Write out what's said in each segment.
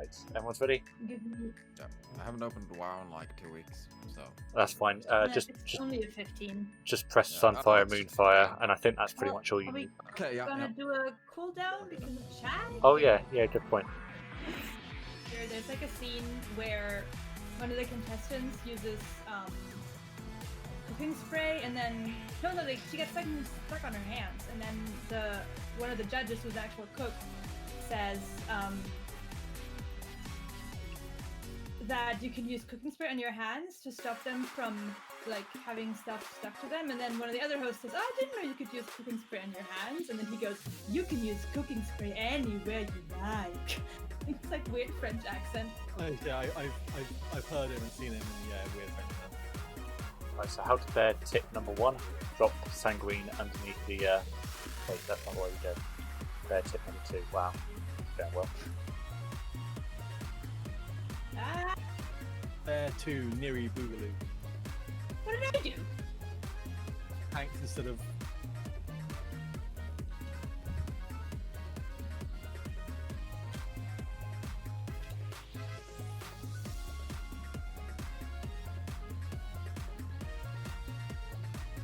Right, everyone's ready? Yeah, I haven't opened WoW in like 2 weeks, so. That's fine. It's only a 15. Just press Yeah, Sunfire, Moonfire, and I think that's pretty Oh, much all you are we need. Okay, yeah. gonna do a cooldown because of chat? Oh yeah, good point. There's like a scene where one of the contestants uses cooking spray, and then she gets stuck on her hands, and then one of the judges, who's the actual cook, says that you can use cooking spray on your hands to stop them from like having stuff stuck to them, and then one of the other hosts says, "Oh, I didn't know you could use cooking spray on your hands," and then he goes, "You can use cooking spray anywhere you like." It's like weird French accent. Yeah, I've heard him and seen him in weird French accent. Right, so how to bear tip number 1, drop Sanguine underneath the wait, that's not the way we go. Bear tip number 2. Wow. Going well. Ah, There to Nyri Boogaloo. what did I do? Tanks instead of.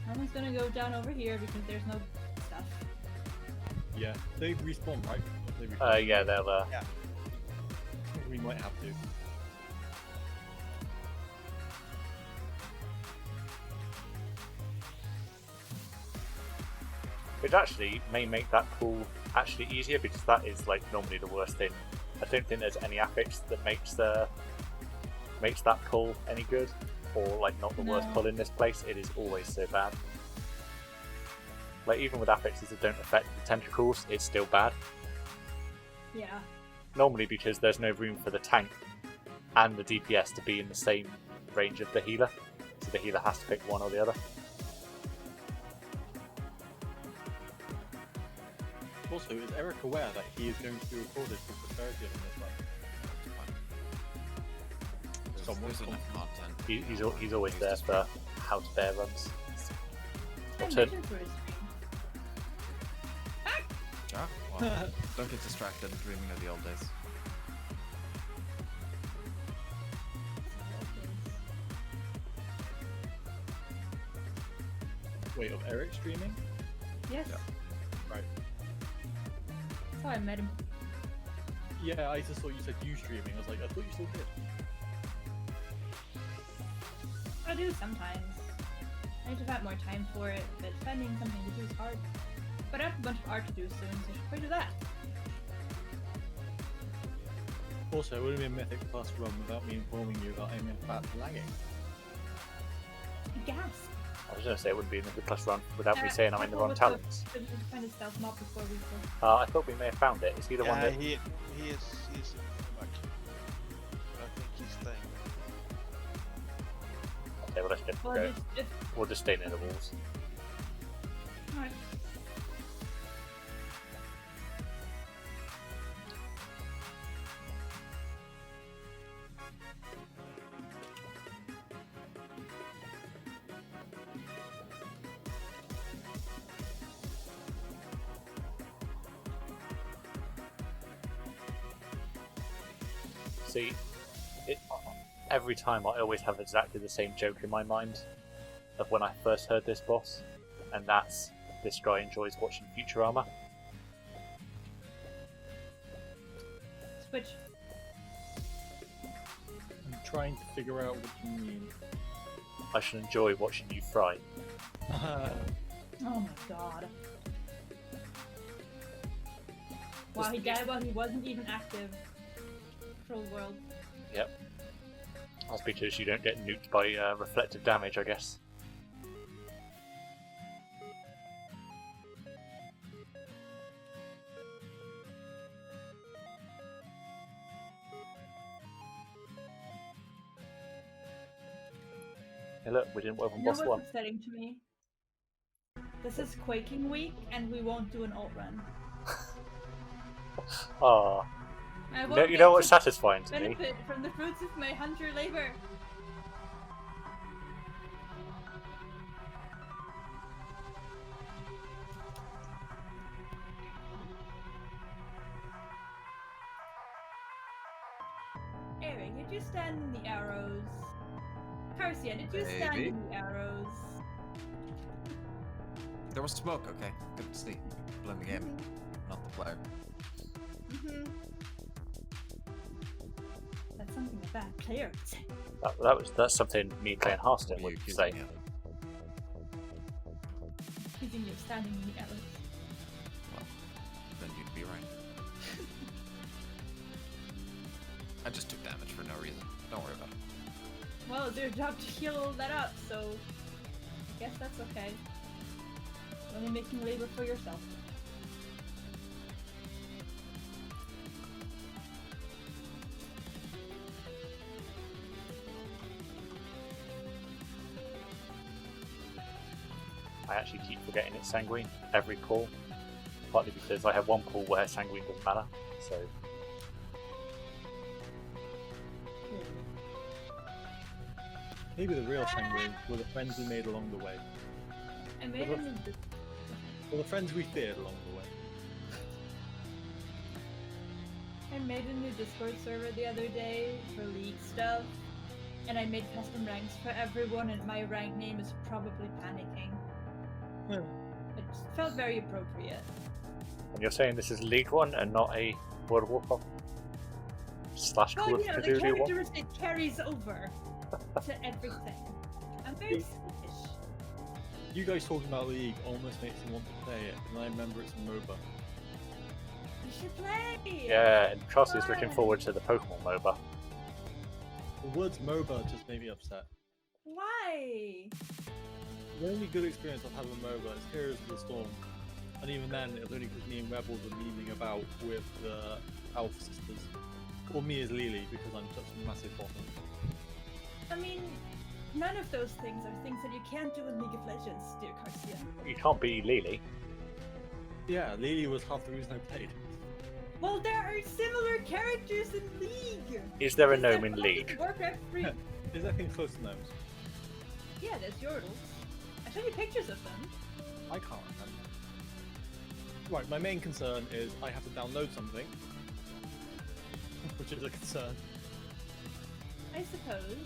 Someone's gonna go down over here because there's no stuff. Yeah, they respawn, right? They respawn. Yeah, they'll Yeah. We might have to. which actually may make that pull actually easier, because that is like normally the worst thing. I don't think there's any affix that makes that pull any good, or like not the worst pull in this place. It is always so bad. Like even with affixes that don't affect the tentacles, it's still bad. Yeah. Normally because there's no room for the tank and the DPS to be in the same range of the healer, so the healer has to pick one or the other. Also, is Eric aware that he is going to be recorded for prosperity on this one? There's enough content. He's always there for how to bear runs. I'm What's it? waiting for his stream. Yeah, well, don't get distracted dreaming of the old days. Wait, of Eric streaming? Yes. Yeah. Right. That's how I met him. Yeah, I just thought you said you streaming. I was like, I thought you still did. I do sometimes. I need to have more time for it, but finding something to do is hard. But I have a bunch of art to do soon, so I should probably do that. Also, it wouldn't be a Mythic Plus run without me informing you that I'm in fact lagging. Gasp! I was going to say it wouldn't be in the plus run without me saying I'm in the Careful wrong with talents. We need to find a stealth mob before we go. I thought we may have found it. Is he the one that... he is back. I think he's staying. Okay, well let's just Well, go. just We'll just stay near the walls. alright. See, every time I always have exactly the same joke in my mind of when I first heard this boss, and that's this guy enjoys watching Futurama. Switch. I'm trying to figure out what you mean. I should enjoy watching you fry. Oh my god. Wow, he died while he wasn't even active. Troll world. Yep. That's because you don't get nuked by reflective damage, I guess. Hey look, we didn't work on You know boss what's 1. upsetting to me? This is Quaking Week, and we won't do an alt run. Ah, I you won't know get what's to satisfying to me? benefit from the fruits of my hunter labor. did you stand in the arrows? Carcia, did you stand Maybe. in the arrows? There was smoke, okay. Couldn't see. Blame the game, not the player. Mm-hmm. That's something a bad player would say. That's something me playing Hearthstone What are you would say. accusing me of? Accusing you of standing in the arrows. Well, then you'd be right. I just took damage for no reason. Don't worry about it. Well, it's your job to heal that up, so I guess that's okay. You're only making labor for yourself. I actually keep forgetting it's Sanguine every pull, partly because I have one pull where Sanguine doesn't matter, so Maybe the real Sanguine were the friends we made along the way. I made Well, him in the... Or the friends we feared along the way. I made a new Discord server the other day for League stuff, and I made custom ranks for everyone, and my rank name is probably panicking. Yeah. It felt very appropriate. and you're saying this is League 1 and not a World of Warcraft / Call Oh, of you know, the Cthulhu 1? characteristic carries over to everything. I'm very selfish. You guys talking about League almost makes me want to play it, and I remember it's a MOBA. You should play! Yeah, and Carcia's looking Why? forward to the Pokemon MOBA. The words MOBA just made me upset. Why? The only good experience I've had with MOBA is Heroes of the Storm, and even then it was only because me and Rebels were memeing about with the Alpha Sisters. Or me as Lily, because I'm such a massive bottom. I mean, none of those things are things that you can't do in League of Legends, dear Carcia. You can't be Lily. Yeah, Lily was half the reason I played. Well, there are similar characters in League! Is there a Is there gnome in fucking League? Warcraft 3? Is that thing close to gnomes? Yeah, there's Yordles. I showed you pictures of them. I can't remember. Right, my main concern is I have to download something, which is a concern, I suppose.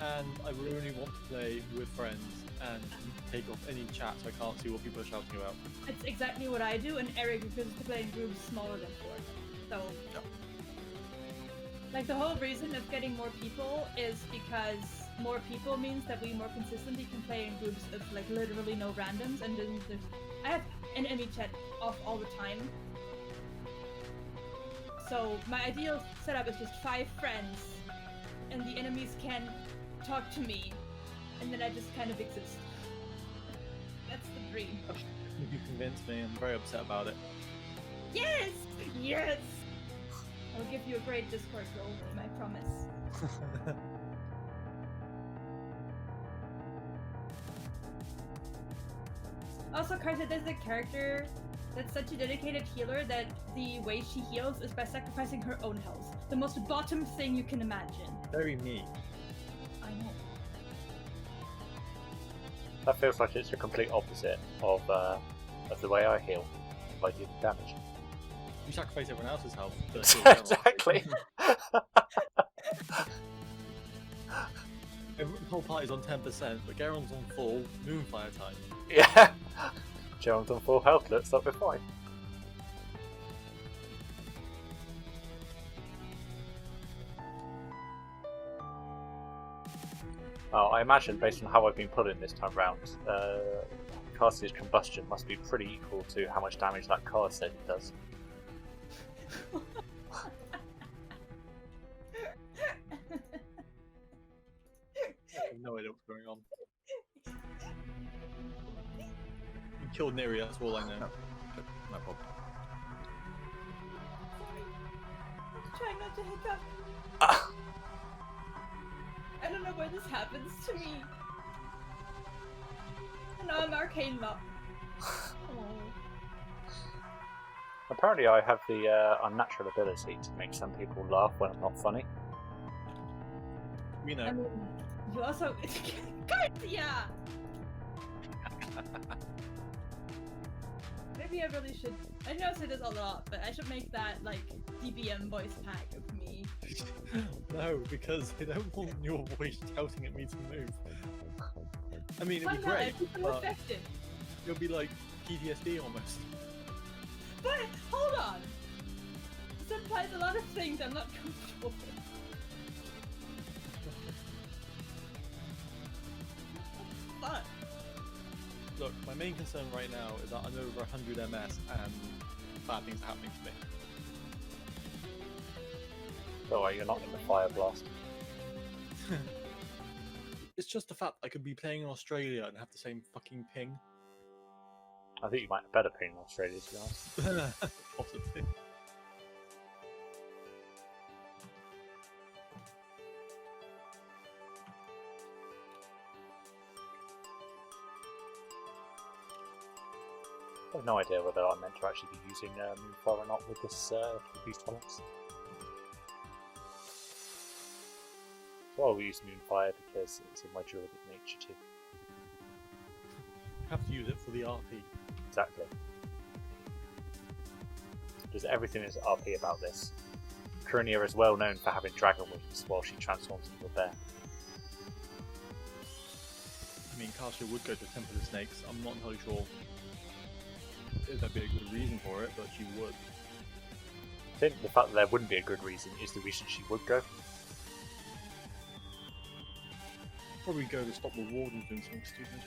and I would only want to play with friends and take off any chat so I can't see what people are shouting about. It's exactly what I do, and Eric refuses to play in groups smaller than 4. So, like, the whole reason of getting more people is because more people means that we more consistently can play in groups of, like, literally no randoms, and then there's... I have an enemy chat off all the time. So, my ideal setup is just 5 friends, and the enemies can talk to me, and then I just kind of exist. That's the dream. You convinced me, I'm very upset about it. Yes! Yes! I'll give you a great Discord role name, I promise. Also, Carcia, there's a character that's such a dedicated healer that the way she heals is by sacrificing her own health. The most bottom thing you can imagine. Very me. I know. That feels like it's the complete opposite of the way I heal by dealing damage. You sacrifice everyone else's health. to heal yourself. Exactly. The whole party's on 10%, but Garon's on full Moonfire time. Yeah. Gerald's on full health. Looks like we're fine. Oh, I imagine based on how I've been pulling this time round, Carcia's combustion must be pretty equal to how much damage that car said it does. I have no idea what's going on. You killed Nyri, that's all I know. No problem. Trying not to hiccup. I don't know why this happens to me. And now I'm arcane up. Oh. Apparently I have the unnatural ability to make some people laugh when I'm not funny. We know. I mean, you also... Carcia! Maybe I really should... I know I say this a lot, but I should make that, like, DBM voice pack of me. No. No, because they don't want your voice shouting at me to move. I mean, it'd be Why not? great, It's so but effective. it'll be like PTSD almost. But hold on. This implies a lot of things I'm not comfortable with. Fun. Look, my main concern right now is that I'm over 100 MS and bad things are happening to me. Don't worry, you're not in the fire blast. It's just the fact I could be playing in Australia and have the same fucking ping. I think you might have better ping in Australia, to be honest. Possibly. I have no idea whether I'm meant to actually be using Moonfire or not with this these tolerance. So I'll use Moonfire because it's in my Druidic nature too. Have to use it for the RP. Exactly. Because everything is RP about this. Karinia is well known for having dragon wings while she transforms into a bear. I mean, Carcia would go to Temple of Snakes. I'm not entirely sure if that'd be a good reason for it, but she would. I think the fact that there wouldn't be a good reason is the reason she would go. Probably go to stop the Wardens doing something stupid.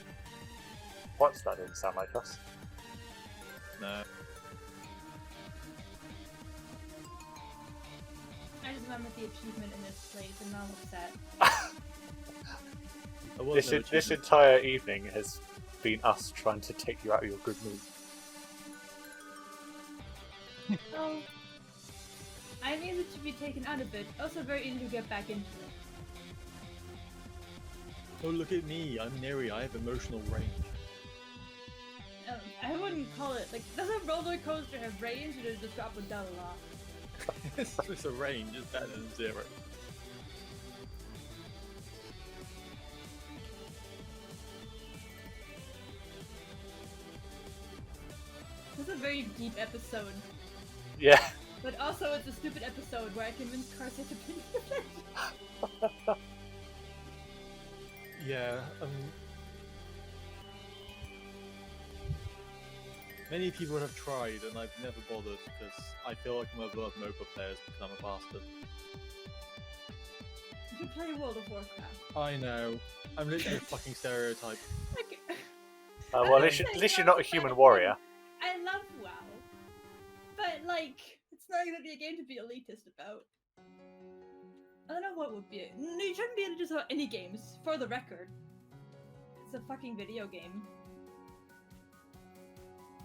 What's that? Didn't sound like us. No. I just remembered the achievement in this place and now I'm upset. There was This, no this achievement. entire evening has been us trying to take you out of your good mood. So, I'm able to be taken out a bit, also very easy to get back into it. Oh, look at me. I'm Nyri. I have emotional range. I wouldn't call it, like, does a roller coaster have range or does it just go up and down a lot? It's just a range. It's better than 0. This is a very deep episode, Yeah. but also it's a stupid episode where I convinced Carcia to be it. Yeah, many people have tried, and I've never bothered because I feel like I'm above MOBA players because I'm a bastard. You play World of Warcraft. I know. I'm literally a fucking stereotype. Like, Well, at least you're not a human warrior. I love WoW, but like, it's not exactly a game to be elitist about. I don't know what would be it. No, you shouldn't be able to do so any games, for the record. It's a fucking video game.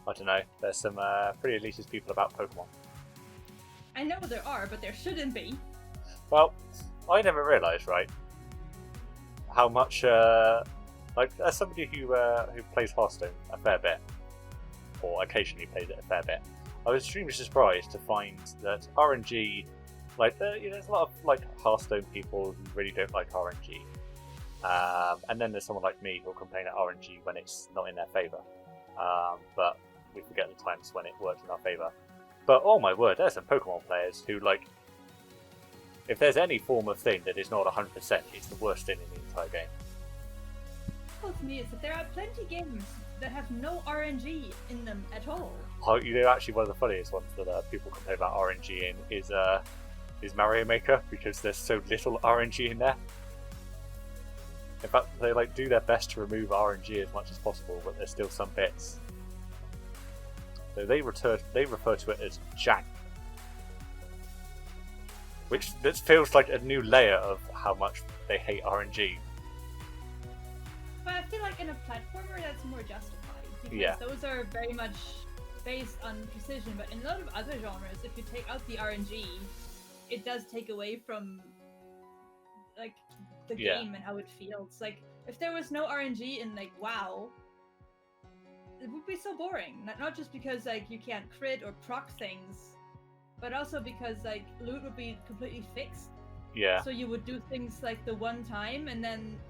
I don't know. There's some pretty elitist people about Pokemon. I know there are, but there shouldn't be. Well, I never realised, right, how much, like, as somebody who plays Hearthstone a fair bit, or occasionally plays it a fair bit, I was extremely surprised to find that RNG, like, there's a lot of, like, Hearthstone people who really don't like RNG. And then there's someone like me who'll complain at RNG when it's not in their favour. But we forget the times when it worked in our favour. But oh my word, there's some Pokemon players who, like, if there's any form of thing that is not 100%, it's the worst thing in the entire game. What to me is that there are plenty games that have no RNG in them at all. Oh, you know, actually, one of the funniest ones that people complain about RNG in is Mario Maker, because there's so little RNG in there. In fact, they like do their best to remove RNG as much as possible, but there's still some bits. So they refer to it as jank, which this feels like a new layer of how much they hate RNG. But I feel like in a platformer that's more justified, because Yeah. those are very much based on precision, but in a lot of other genres, if you take out the RNG, it does take away from, like, the Yeah. game and how it feels. Like, if there was no RNG in, like, WoW, it would be so boring. Not just because, like, you can't crit or proc things, but also because, like, loot would be completely fixed. Yeah. So you would do things, like, the one time, and then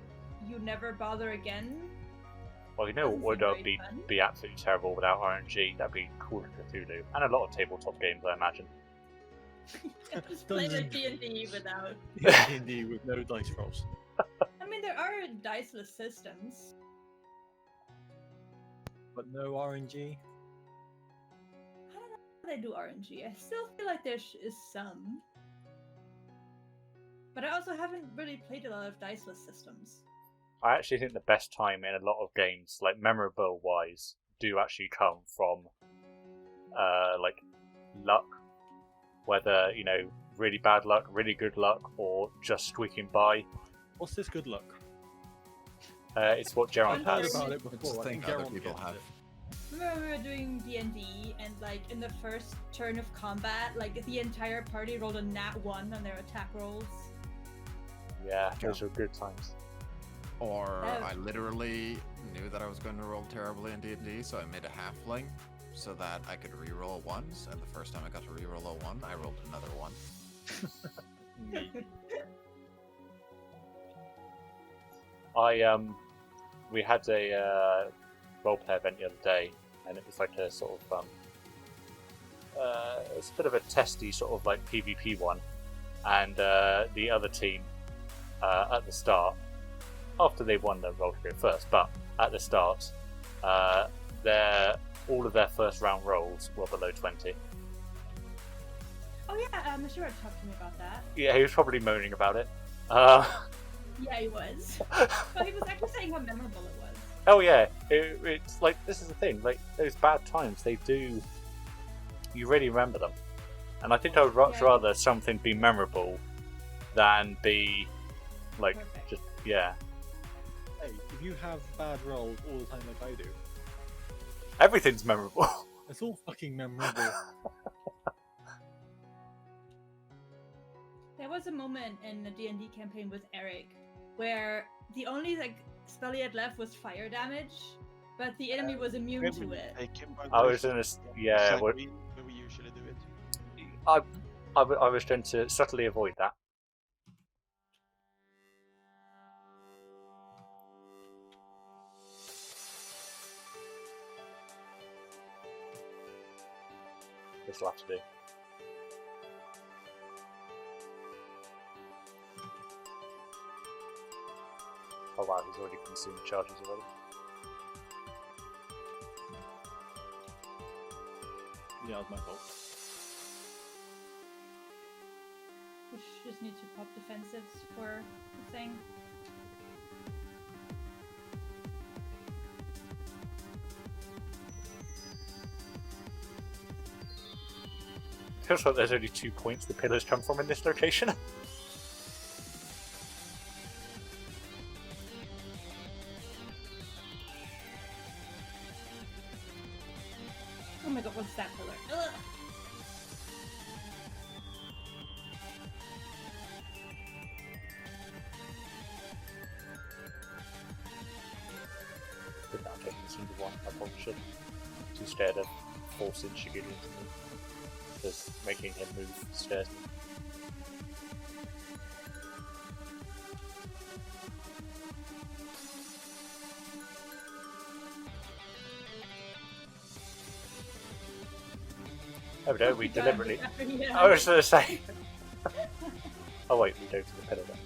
you never bother again. Well, you know what Doesn't would seem very fun. be absolutely terrible without RNG? That'd be Call of Cthulhu, and a lot of tabletop games, I imagine. Just play like D&D without. D&D with no dice rolls. I mean, there are diceless systems. But no RNG. I don't know how they do RNG. I still feel like there is some. But I also haven't really played a lot of diceless systems. I actually think the best time in a lot of games, like memorable wise, do actually come from like luck. Whether, you know, really bad luck, really good luck, or just squeaking by. What's this good luck? It's what Gerard I've heard has. about it It's before. a I thing think other Geralt people gets have. it. Remember we were doing D&D, and like in the first turn of combat, like the entire party rolled a nat 1 on their attack rolls. Yeah, those were good times. Or Oh. I literally knew that I was going to roll terribly in D&D, so I made a halfling so that I could reroll ones. And the first time I got to reroll a 1, I rolled another 1. We had a roleplay event the other day, and it was like a sort of it's a bit of a testy sort of like PvP one, and the other team at the start, after they won the role to go first, but at the start, all of their first round rolls were below 20. Oh yeah, Mr. talked to me about that. Yeah, he was probably moaning about it. Yeah, he was. But he was actually saying how memorable it was. Oh yeah, it's like, this is the thing, like those bad times, you really remember them. And I think I would much Yeah. rather something be memorable than be like, Perfect. just, yeah. Hey, if you have bad rolls all the time like I do, Everything's memorable. it's all fucking memorable. There was a moment in the D&D campaign with Eric where the only like spell he had left was fire damage, but the enemy was immune Maybe to we it. take him by I the was gonna, yeah, side what, way we usually do it. I was trying to subtly avoid that. This will have to do. Oh wow, he's already consumed charges already. Yeah, it's my fault. We just need to pop defensives for the thing. Feels like there's only 2 points the pillars come from in this location. Oh my god, what's that pillar? Ugh. Did not take a single one. I probably should. Too scared of forcing Shigiri into me. Just making him move scares me. Oh no, we deliberately. Yeah. I was going to say. Oh wait, we go to the pillar then.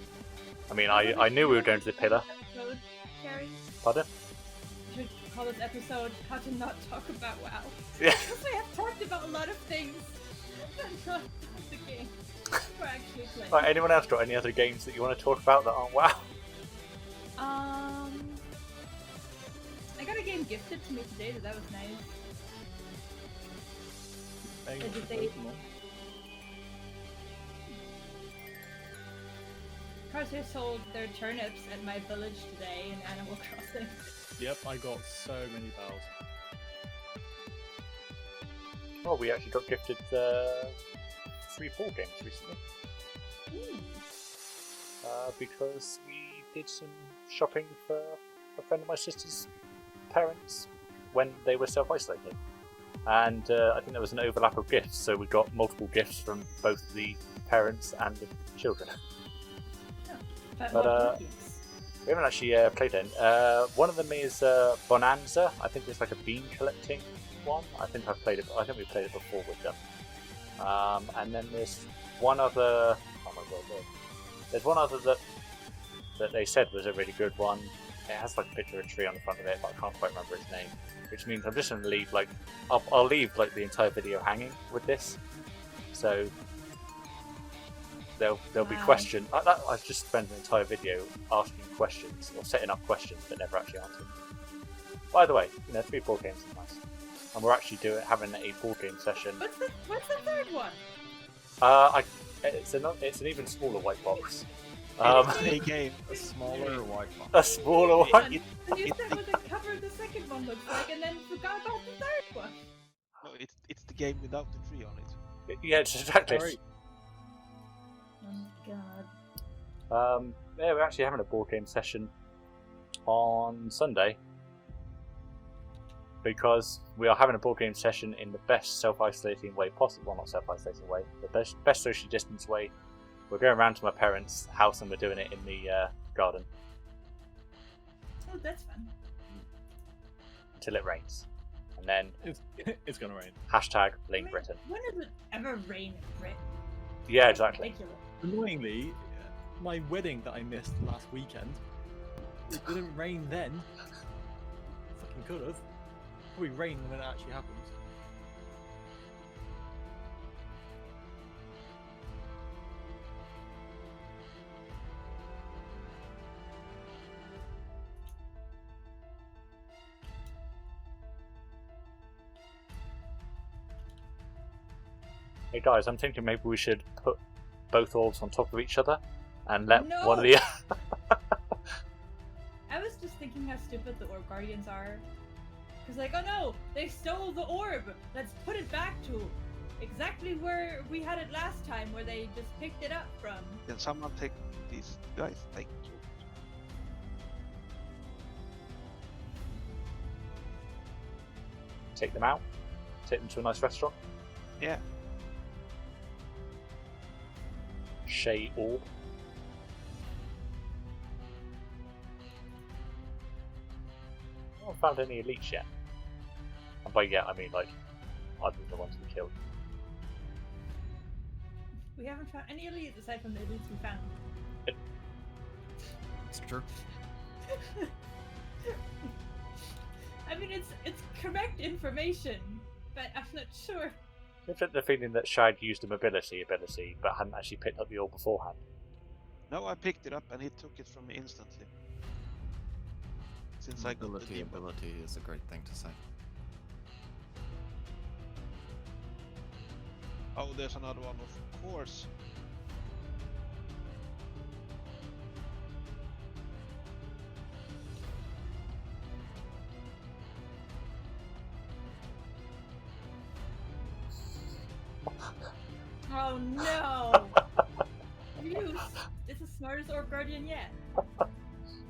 I mean, I knew we were going to the pillar. Episode, Kari? Pardon? We should call this episode How to Not Talk About WoW. Yeah. Because we have talked about a lot of things, but not about the game we're actually playing. Right, anyone else got any other games that you want to talk about that aren't WoW? I got a game gifted to me today, so that was nice. Playing Did with they- Pokemon. Carcia sold their turnips at my village today in Animal Crossing. Yep, I got so many bells. Well, we actually got gifted 3 pool games recently. Because we did some shopping for a friend of my sister's parents when they were self-isolating. And I think there was an overlap of gifts, so we got multiple gifts from both the parents and the children. But But, what games? We haven't actually played it. One of them is Bonanza. I think it's like a bean collecting one. I think we played it before with them. And then there's one other. Oh my god, look. There's one other that they said was a really good one. It has like a picture of a tree on the front of it, but I can't quite remember its name. Which means I'm just going to leave like I'll leave like the entire video hanging with this. So there'll be questions. I've just spent an entire video asking questions or setting up questions that never actually answered. By the way, 3 board games is nice, and we're actually having a board game session. What's the third one? It's an even smaller white box. It's a game. A smaller white box. A smaller one. You said what the cover of the second one looks like, and then forgot about the third one. No, it's the game without the tree on it. Yeah, it's exactly. Sorry. Oh my god. Yeah, we're actually having a board game session on Sunday because we are having a board game session in the best self-isolating way possible. Well, not self-isolating way, the best social distance way. We're going around to my parents' house and we're doing it in the garden. Oh, that's fun. Until it rains. And then It's gonna rain. #Blame Britain. When does it ever rain in Britain? Yeah, exactly. Ridiculous. Annoyingly, my wedding that I missed last weekend, it didn't rain then. Fucking could have. Probably rain when it actually happens. Hey guys, I'm thinking maybe we should put both orbs on top of each other and let No! one of the. I was just thinking how stupid the orb guardians are. Because like, oh no, they stole the orb. Let's put it back to exactly where we had it last time, where they just picked it up from. Can someone take these guys? Thank you. Take them out. Take them to a nice restaurant. Yeah. Shay orb. I haven't found any elites yet. And by yet, I mean like other than the ones we killed. We haven't found any elites aside from the elites we found. It's true. I mean, it's correct information, but I'm not sure. I get the feeling that Shad used a mobility ability, but hadn't actually picked up the orb beforehand. No, I picked it up and he took it from me instantly. Since I got the Ability demon. is a great thing to say. Oh, there's another one, of course. Oh no! It's the smartest orb guardian yet.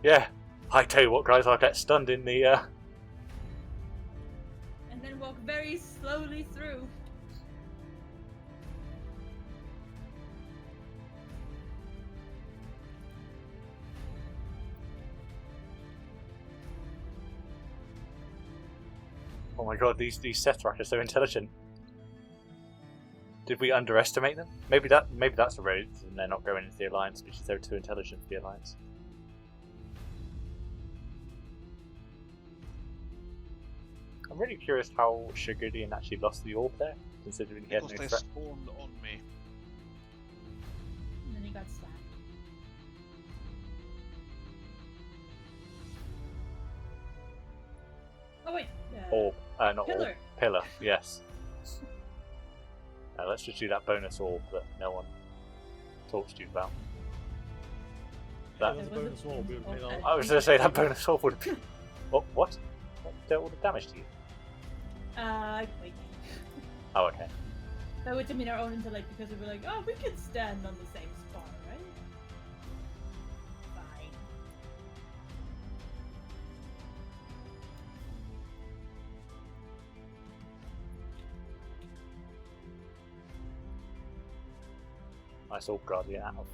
Yeah, I tell you what, guys, I'll get stunned in the. And then walk very slowly through. Oh my god, these Sethraliss are so intelligent. Did we underestimate them? Maybe that's the reason they're not going into the Alliance, because they're too intelligent for the Alliance. I'm really curious how Shigudian actually lost the orb there, considering he had Because no they threat. spawned on me. And then he got stabbed. Oh wait. Orb, not Pillar. orb. Pillar, yes. Let's just do that bonus orb that no one talks to you about. That, That's a bonus orb. We would pay that. I was going to say that bonus orb would be. Oh, what? What dealt all the damage to you? Wait. Oh, okay. That would demean our own intellect because we were like, oh, we can stand on the same spot, right? Fine. Nice Orb Guardian out of.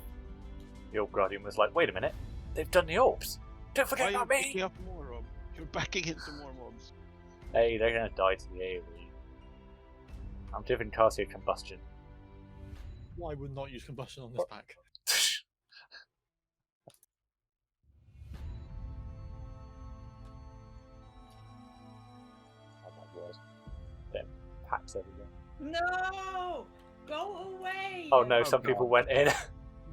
The Orb Guardian was like, wait a minute, they've done the orbs! Don't Why forget are you about me! picking up more of? You're backing into more mobs. Hey, they're gonna die to the AoE. I'm giving Carcia combustion. Why would not use combustion on this pack? Oh my word. Them packs everywhere. No! Go away! Oh no, Oh, some people God. went in.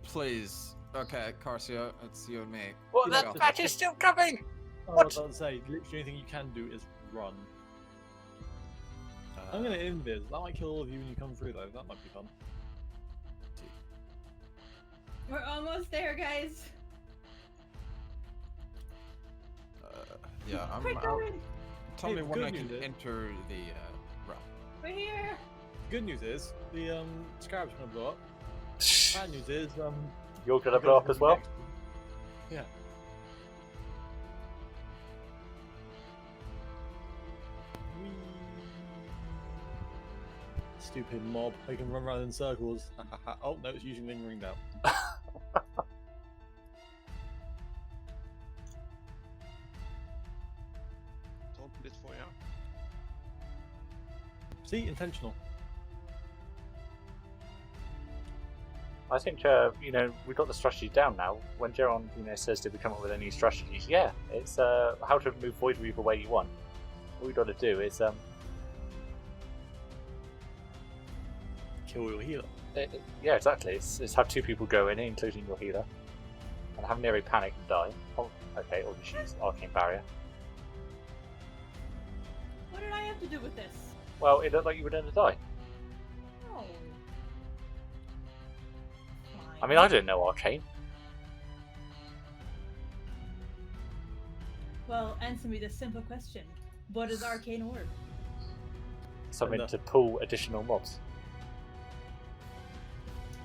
Please. Okay, Carcia, it's you and me. Well, You that got patch this. is still coming! I What? was about to say, literally the only thing you can do is run. I'm gonna invis. That might kill all of you when you come through though. That might be fun. We're almost there, guys. Yeah, I'm Quick, out. going! Tell Hey, me when good I can news is- enter the realm. We're here! Good news is the scarab's gonna blow up. Bad news is You're gonna the blow up ghost as will well? be next to you. Yeah. Whee. Stupid mob. They can run around in circles. Oh no, it's using lingering down. Don't bit for you. See, intentional. I think, we got the strategy down now. When Jeron, says, did we come up with any strategies? Yeah, it's how to move Void Reaver where you want. All we got to do is, Kill your healer. yeah, exactly. It's have two people go in, including your healer, and have Nyri panic and die. Oh, okay, or just use Arcane Barrier. What did I have to do with this? Well, it looked like you were going to die. Oh. I mean, I didn't know Arcane. Well, answer me this simple question. What is Arcane Orb? Something Enough. to pull additional mobs.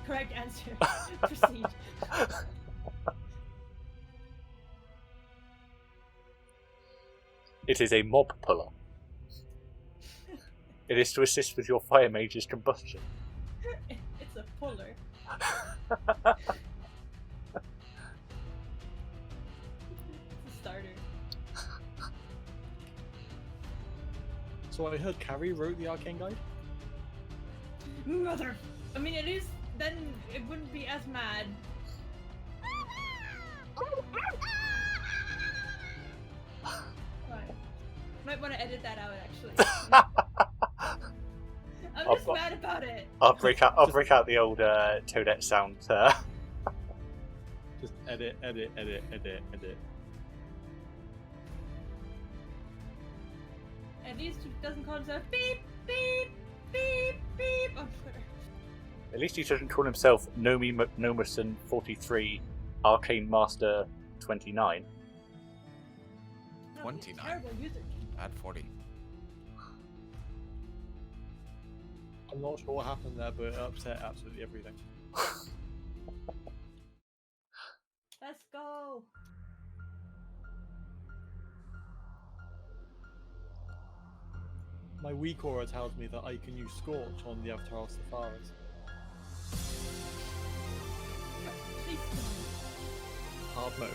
Correct answer. Proceed. It is a mob puller. It is to assist with your fire mage's combustion. It's a puller. It's a starter. So I heard Kari wrote the arcane guide. Mother. I mean, at least then it wouldn't be as mad. Right. Might want to edit that out, actually. I'm just mad about it. I'll break out the old Toadette sound. Just edit. At least he doesn't call himself beep, beep, beep, beep on Twitter. At least he doesn't call himself Nomi McNomerson 43 Arcane Master 29. No, he's a 29. terrible user. At 40. I'm not sure what happened there, but it upset absolutely everything. Let's go. My weak aura tells me that I can use Scorch on the Avatar of Sethraliss. Please. Hard mode.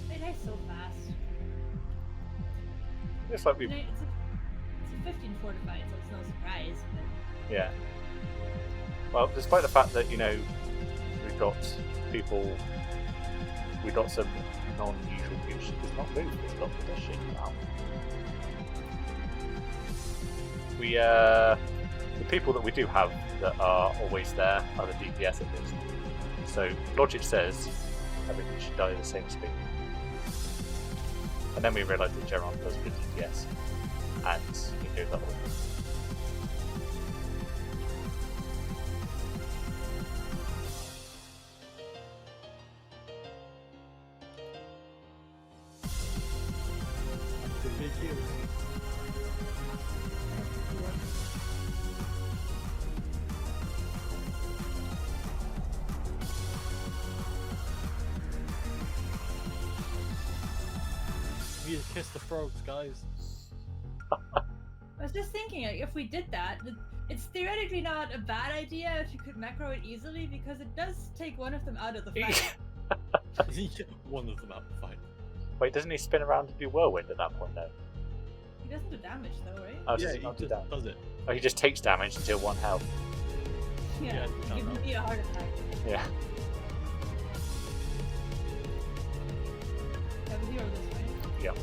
They die so fast. It's like we, It's a 15 fortified, so it's no surprise. But yeah. Well, despite the fact that we've got people, we've got some non-usual people. She does not move this block, does she? Wow. The people that we do have that are always there are the DPS at least. So logic says everything should die at the same speed. And then we realised that Jeron does good DPS, and he knew that all. The big heals. We just kiss the frogs, guys. I was just thinking, like, if we did that, it's theoretically not a bad idea if you could macro it easily, because it does take one of them out of the fight. One of them out the fight. Wait, doesn't he spin around and do whirlwind at that point though? He doesn't do damage though, right? Oh, yeah, does he it not do just damage? does it. Oh, he just takes damage until 1 health. Yeah, it's give not me a heart attack. Yeah. That was your this, right? Yep.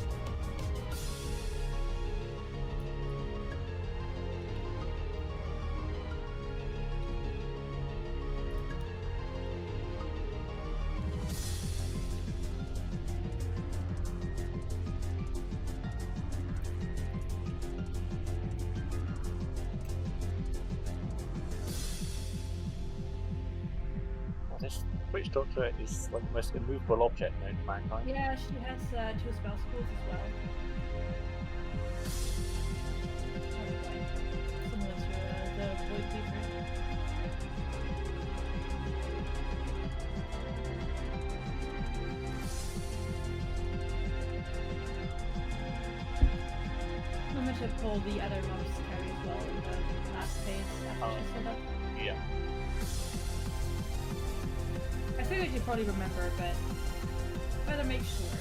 This Witch Doctor is like the most immovable object known to mankind. Yeah, she has 2 spell schools as well. Similar to the Void Keeper. I'm going to pull the other mobs Kari as well in the last phase after she set up. Yeah. I figured you'd probably remember, but better make sure.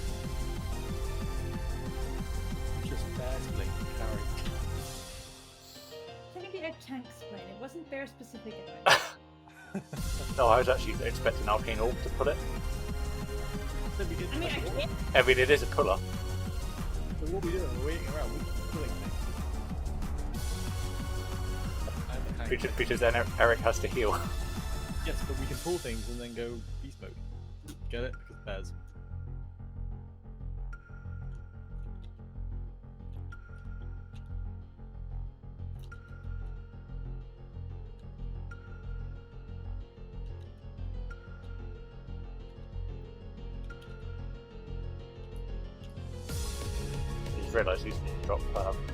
Just barely carry. Technically, I can't explain. It wasn't bear specific anyway. No, I was actually expecting Arcane Orb to pull it. Then we get I mean, I can't. I mean, it is a puller. So what we do, we're waiting around, we're pulling things. Because then Eric has to heal. Yes, but we can pull things and then go beast mode. Get it? Because bears. I just realised he's dropped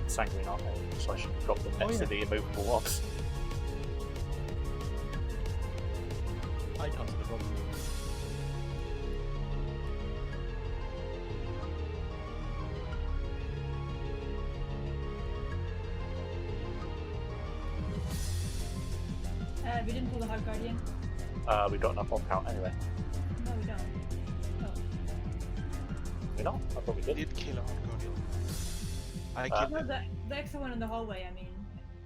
Sanguine, aren't they? So I should drop them next to the immovable mobs. I can't see the problem. We didn't pull the Hard Guardian. We got enough mob count anyway. No, we don't. Oh. We not? I thought we I did. did kill a hard guardian. I Uh, killed No, the extra one in the hallway, I mean.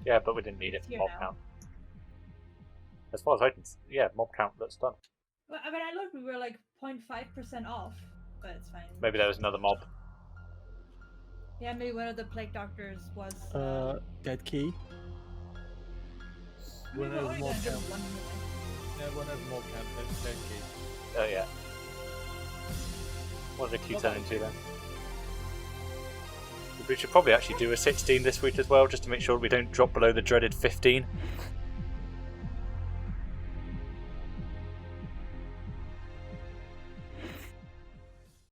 Yeah, but we didn't need it It's for here mob now. count. As far as I can yeah, mob count looks done. Well, I mean, I looked, we were like 0.5% off, but it's fine. Maybe there was another mob. Yeah, maybe one of the Plague Doctors was. Dead key. I mean, we're One only over gonna mob do count. one anyway. Yeah, one over mob count, dead key. Oh yeah. What did the Q Not turn bad. into then? We should probably actually do a 16 this week as well, just to make sure we don't drop below the dreaded 15.